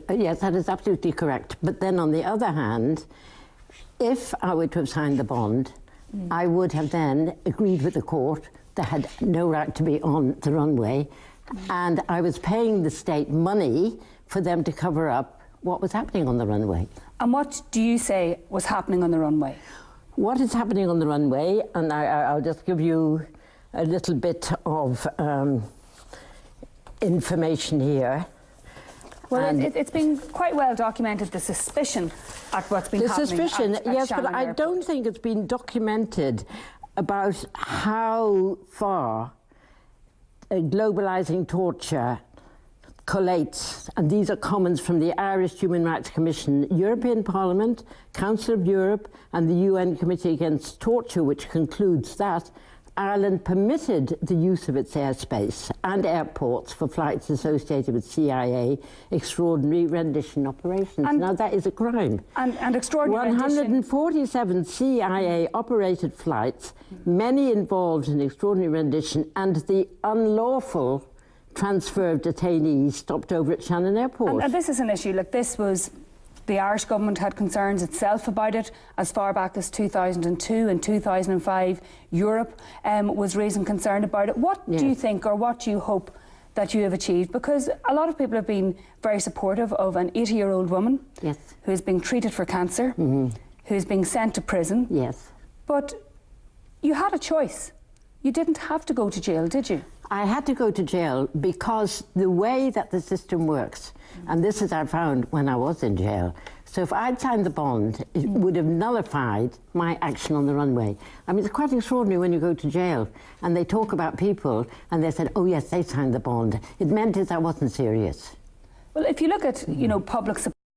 Yes, that is absolutely correct. But then on the other hand, if I were to have signed the bond, I would have then agreed with the court they had no right to be on the runway, and I was paying the state money for them to cover up what was happening on the runway. And what do you say was happening on the runway? What is happening on the runway, and I'll just give you a little bit of information here. Well, it's been quite well documented, the suspicion at what's been happening. The suspicion, at yes, Shannon but I Airport. don't think it's been documented about how far globalising torture collates, and these are comments from the Irish Human Rights Commission, European Parliament, Council of Europe and the UN Committee Against Torture, which concludes that Ireland permitted the use of its airspace and airports for flights associated with CIA extraordinary rendition operations. Now that is a crime. And extraordinary 147 CIA-operated flights, many involved in extraordinary rendition, and the unlawful transfer of detainees stopped over at Shannon Airport. And this is an issue, like this was, the Irish government had concerns itself about it as far back as 2002 and 2005. Europe was raising concern about it. What do you think, or what do you hope that you have achieved? Because a lot of people have been very supportive of an 80-year-old woman who is being treated for cancer, who's being sent to prison. Yes. But you had a choice. You didn't have to go to jail, did you? I had to go to jail because the way that the system works, and this is I found when I was in jail, so if I'd signed the bond, it would have nullified my action on the runway. I mean, it's quite extraordinary when you go to jail and they talk about people and they said, oh yes, they signed the bond. It meant is I wasn't serious. Well, if you look at, public support